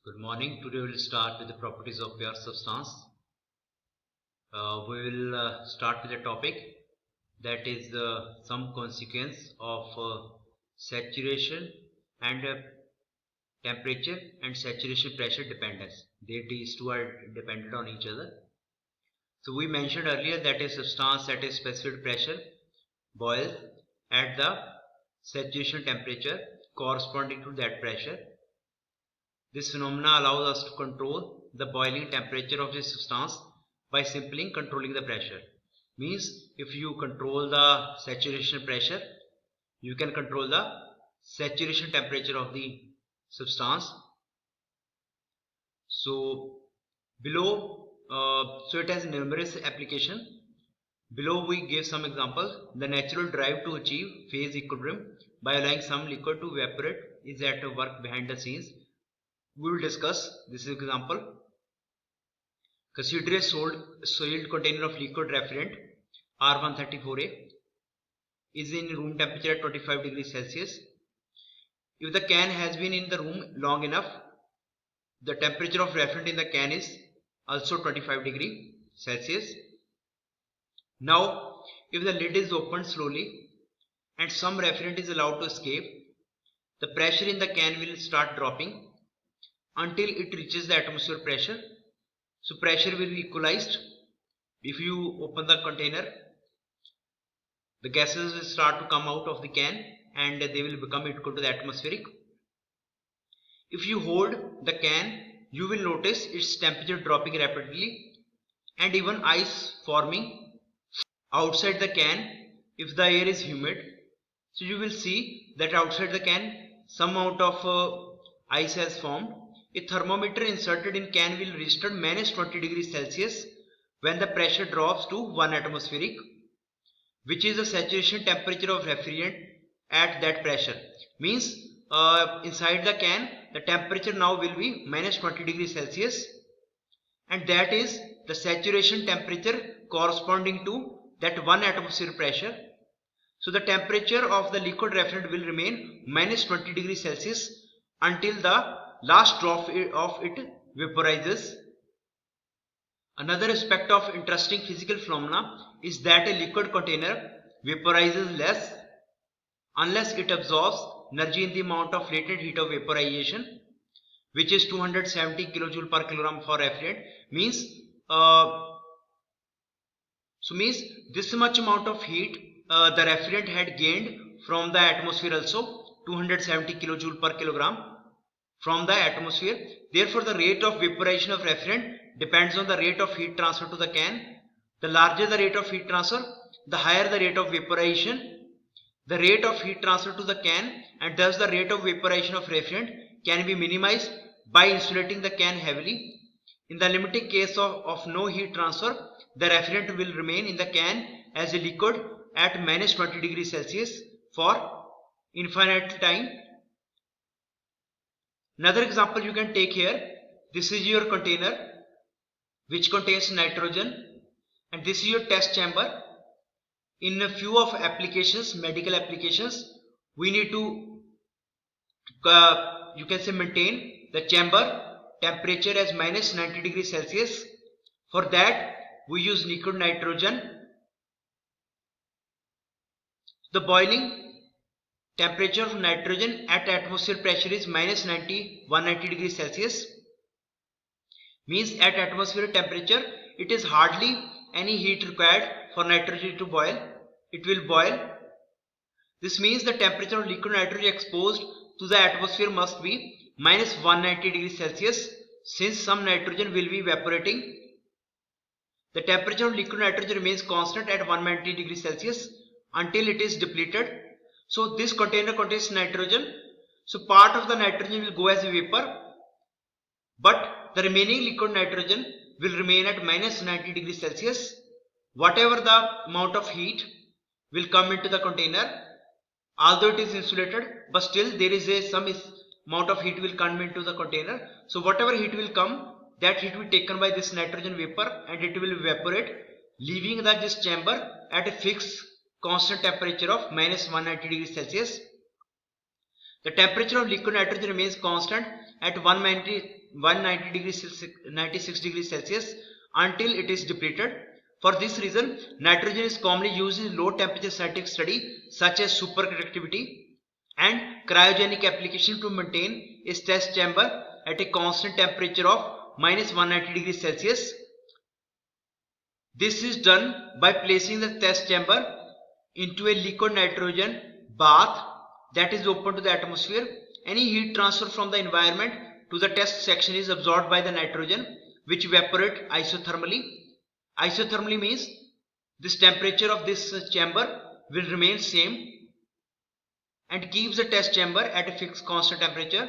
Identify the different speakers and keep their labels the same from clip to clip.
Speaker 1: Good morning. Today we will start with the properties of pure substance. We will start with a topic that is some consequence of saturation and temperature and saturation pressure dependence. These two are dependent on each other. So we mentioned earlier that a substance at a specified pressure boils at the saturation temperature corresponding to that pressure. This phenomena allows us to control the boiling temperature of the substance by simply controlling the pressure. Means if you control the saturation pressure, you can control the saturation temperature of the substance. So it has numerous applications. Below we give some examples. The natural drive to achieve phase equilibrium by allowing some liquid to evaporate is at work behind the scenes. We will discuss this example. Consider a sealed container of liquid refrigerant R134A is in room temperature at 25 degrees Celsius. If the can has been in the room long enough, the temperature of refrigerant in the can is also 25 degrees Celsius. Now, if the lid is opened slowly and some refrigerant is allowed to escape, the pressure in the can will start dropping until it reaches the atmospheric pressure. So pressure will be equalized. If you open the container, the gases will start to come out of the can and they will become equal to the atmospheric. If you hold the can, you will notice its temperature dropping rapidly and even ice forming outside the can if the air is humid. So you will see that outside the can some amount of ice has formed. A thermometer inserted in can will register minus 20 degrees Celsius when the pressure drops to 1 atmospheric, which is the saturation temperature of refrigerant at that pressure. Means inside the can the temperature now will be minus 20 degrees Celsius, and that is the saturation temperature corresponding to that 1 atmosphere pressure. So the temperature of the liquid refrigerant will remain minus 20 degrees Celsius until the last drop of it vaporizes. Another aspect of interesting physical phenomena is that a liquid container vaporizes less unless it absorbs energy in the amount of latent heat of vaporization, which is 270 kilojoule per kilogram for refrigerant. Means this much amount of heat the refrigerant had gained from the atmosphere, also 270 kilojoule per kilogram from the atmosphere. Therefore, the rate of vaporization of refrigerant depends on the rate of heat transfer to the can. The larger the rate of heat transfer, the higher the rate of vaporization. The rate of heat transfer to the can and thus the rate of vaporization of refrigerant can be minimized by insulating the can heavily. In the limiting case of no heat transfer, the refrigerant will remain in the can as a liquid at minus 20 degrees Celsius for infinite time. Another example you can take here. This is your container which contains nitrogen and this is your test chamber. In a few of applications, medical applications, we need to you can say maintain the chamber temperature as minus 90 degrees Celsius. For that we use liquid nitrogen. The boiling temperature of nitrogen at atmosphere pressure is minus 190 degrees Celsius. Means at atmospheric temperature it is hardly any heat required for nitrogen to boil. It will boil. This means the temperature of liquid nitrogen exposed to the atmosphere must be minus 190 degrees Celsius, since some nitrogen will be evaporating. The temperature of liquid nitrogen remains constant at 190 degrees Celsius until it is depleted. So this container contains nitrogen. So part of the nitrogen will go as a vapor, but the remaining liquid nitrogen will remain at minus 90 degrees Celsius. Whatever the amount of heat will come into the container, although it is insulated, but still there is some amount of heat will come into the container. So whatever heat will come, that heat will be taken by this nitrogen vapor and it will evaporate, leaving this chamber at a fixed constant temperature of minus 190 degrees Celsius. The temperature of liquid nitrogen remains constant at 190 degrees 96 degrees Celsius until it is depleted. For this reason, nitrogen is commonly used in low temperature scientific study such as superconductivity and cryogenic application to maintain a test chamber at a constant temperature of -190 degrees Celsius. This is done by placing the test chamber into a liquid nitrogen bath that is open to the atmosphere. Any heat transfer from the environment to the test section is absorbed by the nitrogen, which evaporate isothermally. Isothermally means this temperature of this chamber will remain same and keeps the test chamber at a fixed constant temperature.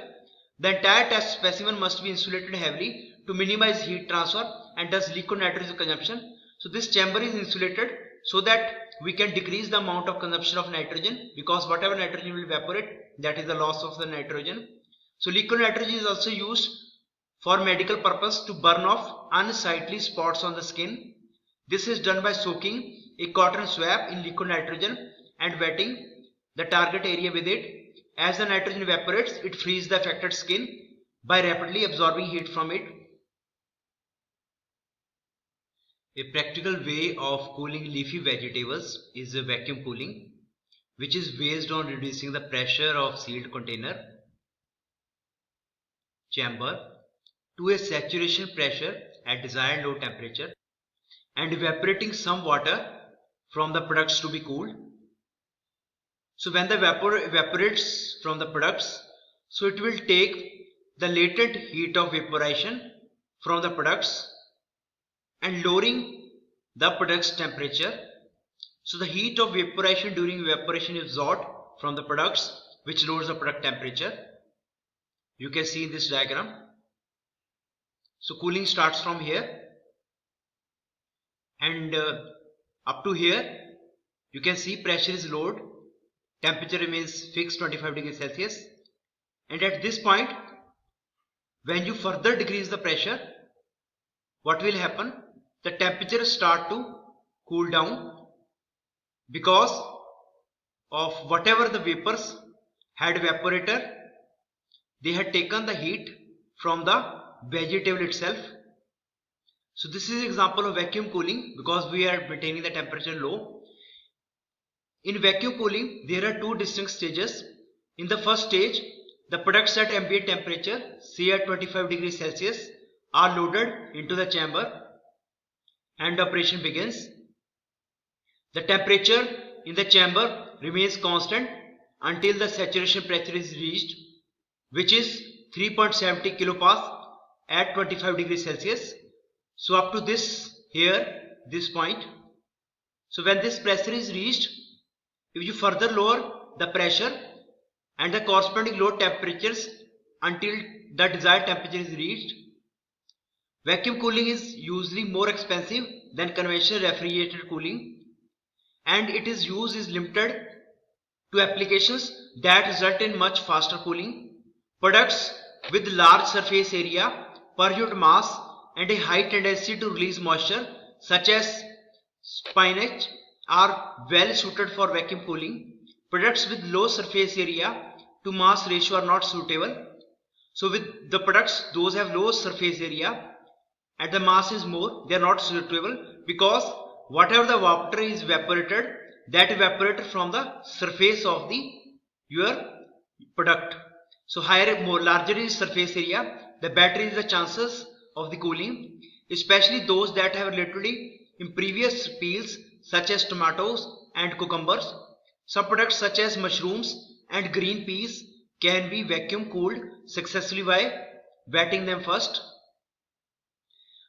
Speaker 1: The entire test specimen must be insulated heavily to minimize heat transfer and thus liquid nitrogen consumption. So this chamber is insulated so that we can decrease the amount of consumption of nitrogen, because whatever nitrogen will evaporate, that is the loss of the nitrogen. So liquid nitrogen is also used for medical purpose to burn off unsightly spots on the skin. This is done by soaking a cotton swab in liquid nitrogen and wetting the target area with it. As the nitrogen evaporates, it frees the affected skin by rapidly absorbing heat from it. A practical way of cooling leafy vegetables is vacuum cooling, which is based on reducing the pressure of sealed container chamber to a saturation pressure at desired low temperature and evaporating some water from the products to be cooled. So when the vapor evaporates from the products, so it will take the latent heat of vaporization from the products and lowering the product's temperature. So the heat of vaporization during evaporation is absorbed from the products, which lowers the product temperature. You can see in this diagram. So cooling starts from here and up to here. You can see pressure is lowered, temperature remains fixed 25 degrees Celsius, and at this point, when you further decrease the pressure, what will happen? The temperature start to cool down because of whatever the vapors had evaporated, they had taken the heat from the vegetable itself. So this is an example of vacuum cooling because we are maintaining the temperature low. In vacuum cooling, there are two distinct stages. In the first stage, the products at ambient temperature, say at 25 degrees Celsius, are loaded into the chamber and operation begins. The temperature in the chamber remains constant until the saturation pressure is reached, which is 3.70 kilopascal at 25 degrees Celsius. So up to this point. So when this pressure is reached, if you further lower the pressure and the corresponding low temperatures until the desired temperature is reached, vacuum cooling is usually more expensive than conventional refrigerated cooling, and its use is limited to applications that result in much faster cooling. Products with large surface area, permeable mass, and a high tendency to release moisture, such as spinach, are well suited for vacuum cooling. Products with low surface area to mass ratio are not suitable. So with the products, those have low surface area and the mass is more, they are not suitable because whatever the water is evaporated, that evaporated from the surface of your product. So larger is surface area, the better is the chances of the cooling, especially those that have relatively impervious peels such as tomatoes and cucumbers. Some products such as mushrooms and green peas can be vacuum cooled successfully by wetting them first.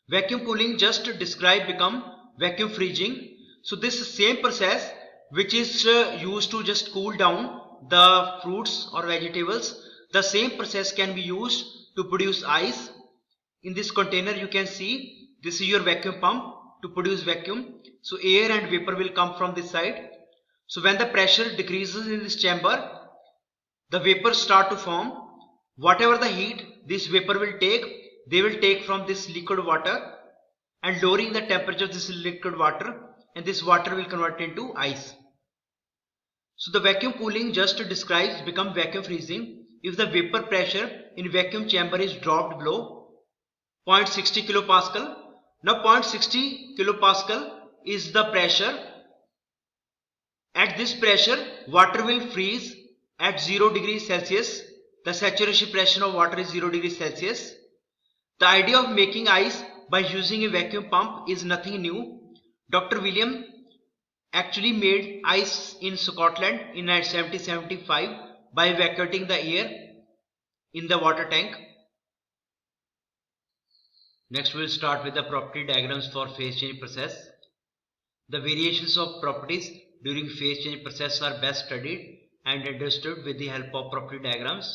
Speaker 1: Vacuum cooling just described become vacuum freezing. So this same process which is used to just cool down the fruits or vegetables, the same process can be used to produce ice. In this container you can see this is your vacuum pump to produce vacuum. So air and vapor will come from this side. So when the pressure decreases in this chamber, the vapors start to form. Whatever the heat this vapor will take, they will take from this liquid water and lowering the temperature of this liquid water, and this water will convert into ice. So the vacuum cooling just describes become vacuum freezing if the vapor pressure in vacuum chamber is dropped below 0.60 kilopascal. Now 0.60 kilopascal is the pressure. At this pressure, water will freeze at 0 degrees Celsius. The saturation pressure of water is 0 degrees Celsius. The idea of making ice by using a vacuum pump is nothing new. Dr. William actually made ice in Scotland in 1775 by vacuuming the air in the water tank. Next we will start with the property diagrams for phase change process. The variations of properties during phase change process are best studied and understood with the help of property diagrams.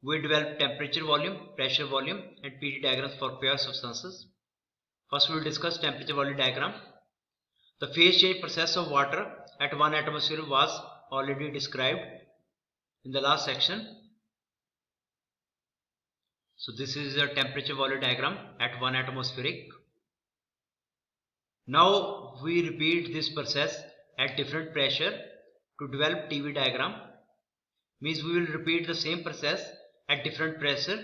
Speaker 1: We develop temperature volume, pressure volume and PD diagrams for pure substances. First we will discuss temperature volume diagram. The phase change process of water at 1 atmosphere was already described in the last section. So this is a temperature volume diagram at 1 atmospheric. Now we repeat this process at different pressure to develop TV diagram. Means we will repeat the same process at different pressure,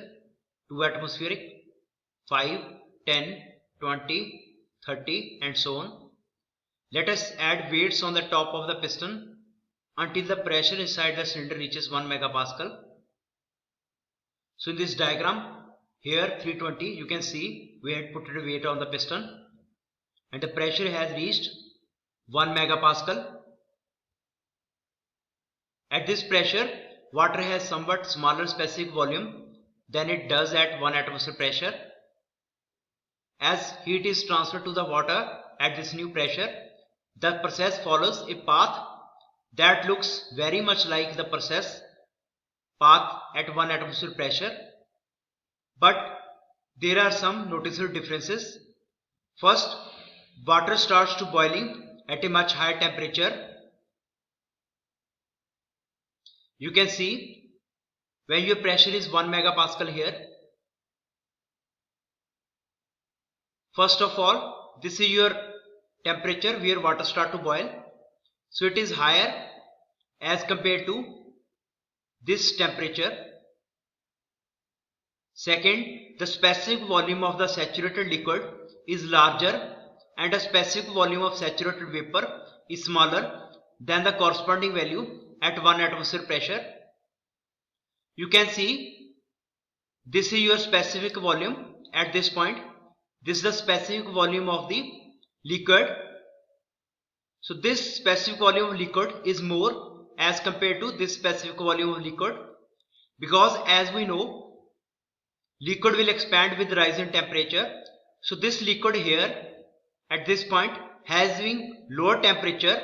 Speaker 1: 2 atmospheric, 5, 10, 20, 30 and so on. Let us add weights on the top of the piston until the pressure inside the cylinder reaches 1 megapascal. So in this diagram here 320 you can see we had put a weight on the piston and the pressure has reached 1 megapascal. At this pressure water has somewhat smaller specific volume than it does at 1 atmosphere pressure. As heat is transferred to the water at this new pressure, the process follows a path that looks very much like the process path at 1 atmosphere pressure, but there are some noticeable differences. First, water starts to boiling at a much higher temperature. You can see when your pressure is 1 megapascal here. First of all, this is your temperature where water start to boil. So it is higher as compared to this temperature. Second, the specific volume of the saturated liquid is larger and the specific volume of saturated vapor is smaller than the corresponding value at 1 atmosphere pressure. You can see this is your specific volume at this point. This is the specific volume of the liquid. So this specific volume of liquid is more as compared to this specific volume of liquid, because as we know liquid will expand with rise in temperature. So this liquid here at this point having lower temperature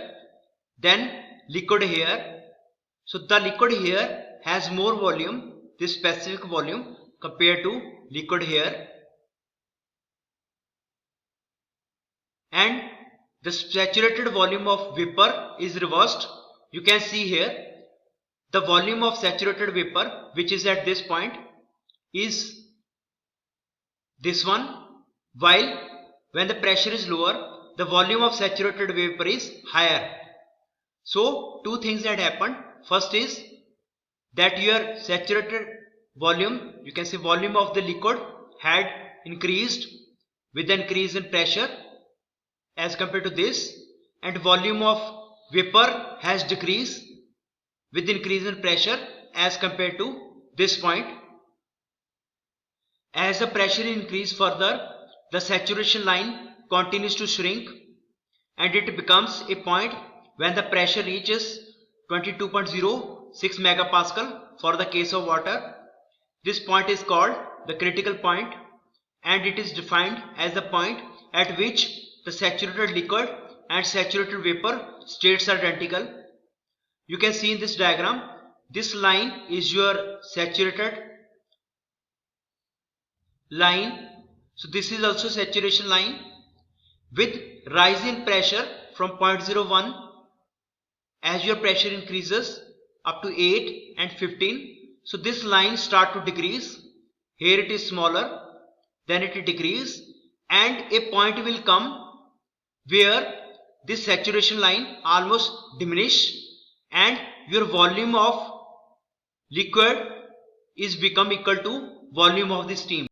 Speaker 1: than liquid here. So the liquid here has more volume, this specific volume, compared to liquid here. And the saturated volume of vapor is reversed. You can see here the volume of saturated vapor which is at this point is this one, while when the pressure is lower the volume of saturated vapor is higher. So two things that happened. First is that your saturated volume, you can say volume of the liquid, had increased with the increase in pressure as compared to this, and volume of vapor has decreased with increase in pressure as compared to this point. As the pressure increases further, the saturation line continues to shrink and it becomes a point when the pressure reaches 22.06 megapascal for the case of water. This point is called the critical point and it is defined as the point at which the saturated liquid and saturated vapor states are identical. You can see in this diagram, this line is your saturated line. So this is also saturation line with rise in pressure from 0.01 as your pressure increases up to 8 and 15. So this line start to decrease. Here it is smaller, then it will decrease, and a point will come where this saturation line almost diminish and your volume of liquid is become equal to volume of the steam.